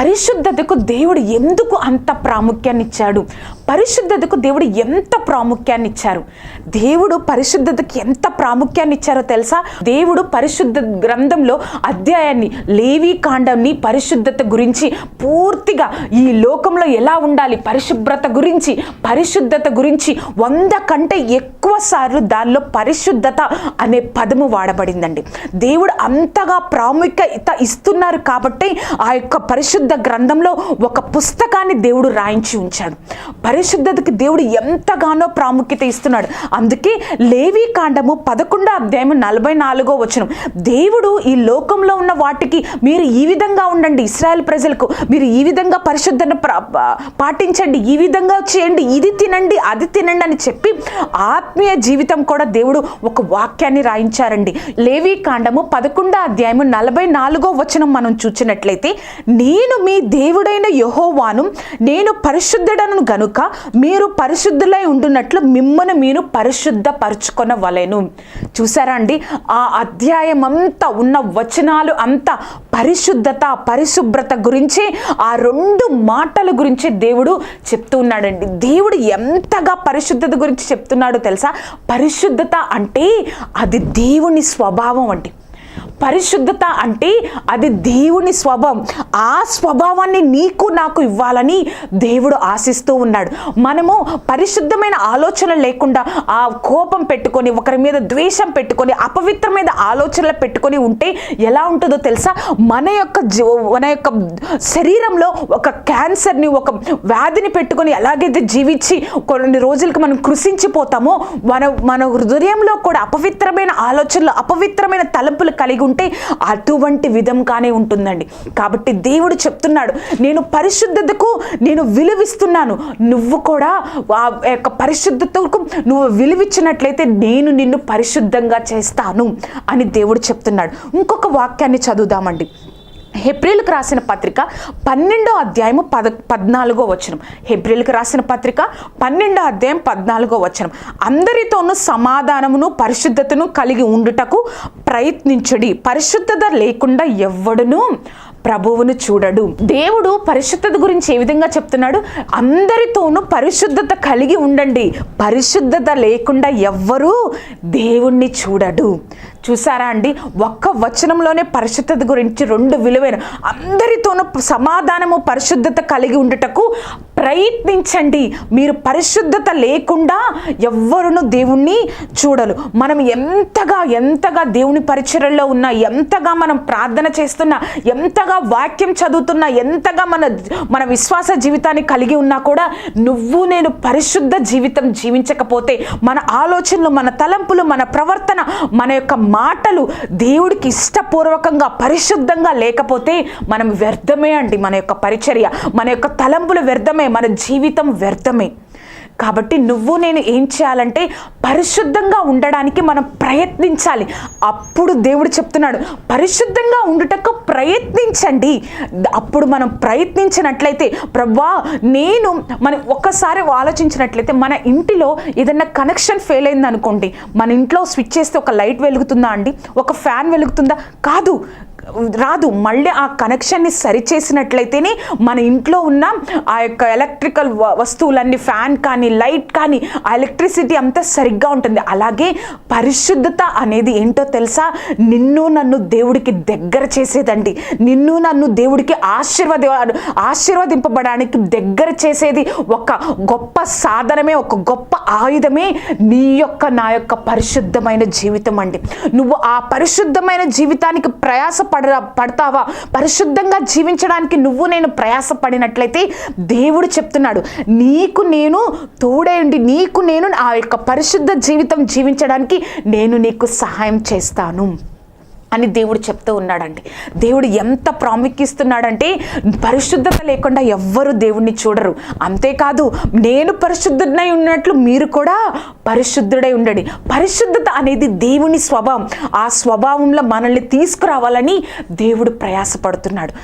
పరిశుద్ధతకు దేవుడు ఎందుకు అంత ప్రాముఖ్యాన్ని ఇచ్చాడు? పరిశుద్ధతకు దేవుడు ఎంత ప్రాముఖ్యాన్ని ఇచ్చారు? దేవుడు పరిశుద్ధతకి ఎంత ప్రాముఖ్యాన్ని ఇచ్చారో తెలుసా? దేవుడు పరిశుద్ధ గ్రంథంలో అధ్యాయాన్ని, లేవీ కాండాన్ని పరిశుద్ధత గురించి పూర్తిగా ఈ లోకంలో ఎలా ఉండాలి, పరిశుభ్రత గురించి, పరిశుద్ధత గురించి 100 కంటే ఎక్కువ సార్లు దానిలో పరిశుద్ధత అనే పదము వాడబడిందండి. దేవుడు అంతగా ప్రాముఖ్యత ఇస్తున్నారు కాబట్టి ఆ యొక్క పరిశుద్ధ గ్రంథంలో ఒక పుస్తకాన్ని దేవుడు రాయించి ఉంచాడు. పరిశుద్ధతకి దేవుడు ఎంతగానో ప్రాముఖ్యత ఇస్తున్నాడు. అందుకే లేవీ కాండము 11వ అధ్యాయం 44వ వచనం, దేవుడు ఈ లోకంలో ఉన్న వాటికి మీరు ఈ విధంగా ఉండండి, ఇశ్రాయేల్ ప్రజలకు మీరు ఈ విధంగా పరిశుద్ధత పాటించండి, ఈ విధంగా చేయండి, ఇది తినండి, అది తినండి అని చెప్పి ఆత్మీయ జీవితం కూడా దేవుడు ఒక వాక్యాన్ని రాయించారండి. లేవీ కాండము 11వ అధ్యాయం 44వ వచనం మనం చూసినట్లయితే, నేను మీ దేవుడైన యెహోవాను, నేను పరిశుద్ధుడను గనుక మీరు పరిశుద్ధులై ఉండునట్లు మిమ్మల్ని మీరు పరిశుద్ధపరచుకొనవలెను. చూసారా అండి, ఆ అధ్యాయం అంతా ఉన్న వచనాలు అంతా పరిశుద్ధత, పరిశుభ్రత గురించి, ఆ 2 మాటల గురించి దేవుడు చెప్తూ ఉన్నాడండి. దేవుడు ఎంతగా పరిశుద్ధత గురించి చెప్తున్నాడో తెలుసా? పరిశుద్ధత అంటే అది దేవుని స్వభావం అండి. పరిశుద్ధత అంటే అది దేవుని స్వభావం. ఆ స్వభావాన్ని నీకు నాకు ఇవ్వాలని దేవుడు ఆశిస్తూ ఉన్నాడు. మనము పరిశుద్ధమైన ఆలోచన లేకుండా ఆ కోపం పెట్టుకొని, ఒకరి మీద ద్వేషం పెట్టుకొని, అపవిత్రమైన ఆలోచనలు పెట్టుకొని ఉంటే ఎలా ఉంటుందో తెలుసా? మన యొక్క శరీరంలో ఒక క్యాన్సర్ని, ఒక వ్యాధిని పెట్టుకొని ఎలాగైతే జీవించి కొన్ని రోజులకు మనం కృషించిపోతామో, మన హృదయంలో కూడా అపవిత్రమైన ఆలోచనలు, అపవిత్రమైన తలంపులు కలిగి ఉంటే అటువంటి విధంగానే ఉంటుందండి. కాబట్టి దేవుడు చెప్తున్నాడు, నేను పరిశుద్ధతకు నేను విలువిస్తున్నాను, నువ్వు కూడా ఆ యొక్క పరిశుద్ధతకు నువ్వు విలువిచ్చినట్లయితే నేను నిన్ను పరిశుద్ధంగా చేస్తాను అని దేవుడు చెప్తున్నాడు. ఇంకొక వాక్యాన్ని చదువుదామండి. హెబ్రీయులకు రాసిన పత్రిక 12వ అధ్యాయము 14వ వచనం. హెబ్రీయులకు రాసిన పత్రిక 12వ అధ్యాయం 14వ వచనం, అందరితోనూ సమాధానమును పరిశుద్ధతను కలిగి ఉండుటకు ప్రయత్నించుడి, పరిశుద్ధత లేకుండా ఎవ్వడును ప్రభువును చూడడు. దేవుడు పరిశుద్ధత గురించి ఏ విధంగా చెప్తున్నాడు? అందరితోనూ పరిశుద్ధత కలిగి ఉండండి, పరిశుద్ధత లేకుండా ఎవ్వరూ దేవుణ్ణి చూడడు. చూసారా అండి, ఒక్క వచనంలోనే పరిశుద్ధత గురించి 2 విలువైన, అందరితోనూ సమాధానము, పరిశుద్ధత కలిగి ఉండుటకు ప్రయత్నించండి. మీరు పరిశుద్ధత లేకుండా ఎవ్వరును దేవుణ్ణి చూడరు. మనం ఎంతగా దేవుని పరిచర్యలో ఉన్నా, ఎంతగా మనం ప్రార్థన చేస్తున్నా, ఎంతగా వాక్యం చదువుతున్నా, ఎంతగా మన విశ్వాస జీవితాన్ని కలిగి ఉన్నా కూడా నువ్వు నేను పరిశుద్ధ జీవితం జీవించకపోతే, మన ఆలోచనలు, మన తలంపులు, మన ప్రవర్తన, మన యొక్క మాటలు దేవుడికి ఇష్టపూర్వకంగా పరిశుద్ధంగా లేకపోతే మనం వ్యర్థమే అండి. మన యొక్క పరిచర్య, మన యొక్క తలంపులు వ్యర్థమే, మన జీవితం వ్యర్థమే. కాబట్టి నువ్వు నేను ఏం చేయాలంటే పరిశుద్ధంగా ఉండడానికి మనం ప్రయత్నించాలి. అప్పుడు దేవుడు చెప్తున్నాడు, పరిశుద్ధంగా ఉండుటకు ప్రయత్నించండి. అప్పుడు మనం ప్రయత్నించినట్లయితే, ప్రభువా మనం ఒక్కసారి ఆలోచించినట్లయితే, మన ఇంటిలో ఏదైనా కనెక్షన్ ఫెయిల్ అయింది అనుకోండి, మన ఇంట్లో స్విచ్ చేస్తే ఒక లైట్ వెలుగుతుందా అండి? ఒక ఫ్యాన్ వెలుగుతుందా? రాదు. మళ్ళీ ఆ కనెక్షన్ని సరిచేసినట్లయితేనే మన ఇంట్లో ఉన్న ఆ యొక్క ఎలక్ట్రికల్ వస్తువులన్నీ, ఫ్యాన్ కానీ, లైట్ కానీ, ఆ ఎలక్ట్రిసిటీ అంతా సరిగ్గా ఉంటుంది. అలాగే పరిశుద్ధత అనేది ఏంటో తెలుసా? నిన్ను నన్ను దేవుడికి దగ్గర చేసేదండి. నిన్ను నన్ను దేవుడికి ఆశీర్వదింపబడడానికి దగ్గర చేసేది ఒక గొప్ప సాధనమే, ఒక గొప్ప ఆయుధమే నీ యొక్క నా యొక్క పరిశుద్ధమైన జీవితం అండి. నువ్వు ఆ పరిశుద్ధమైన జీవితానికి పడతావా? పరిశుద్ధంగా జీవించడానికి నువ్వు నేను ప్రయాసపడినట్లయితే దేవుడు చెప్తున్నాడు, నీకు నేను తోడేయండి, నీకు నేను ఆ యొక్క పరిశుద్ధ జీవితం జీవించడానికి నేను నీకు సహాయం చేస్తాను అని దేవుడు చెప్తూ ఉన్నాడండి. దేవుడు ఎంత ప్రాముఖ్యస్తున్నాడంటే, పరిశుద్ధత లేకుండా ఎవ్వరు దేవుణ్ణి చూడరు. అంతేకాదు, నేను పరిశుద్ధుడై ఉన్నట్లు మీరు కూడా పరిశుద్ధుడై ఉండండి. పరిశుద్ధత అనేది దేవుని స్వభావం. ఆ స్వభావంలో మనల్ని తీసుకురావాలని దేవుడు ప్రయాసపడుతున్నాడు.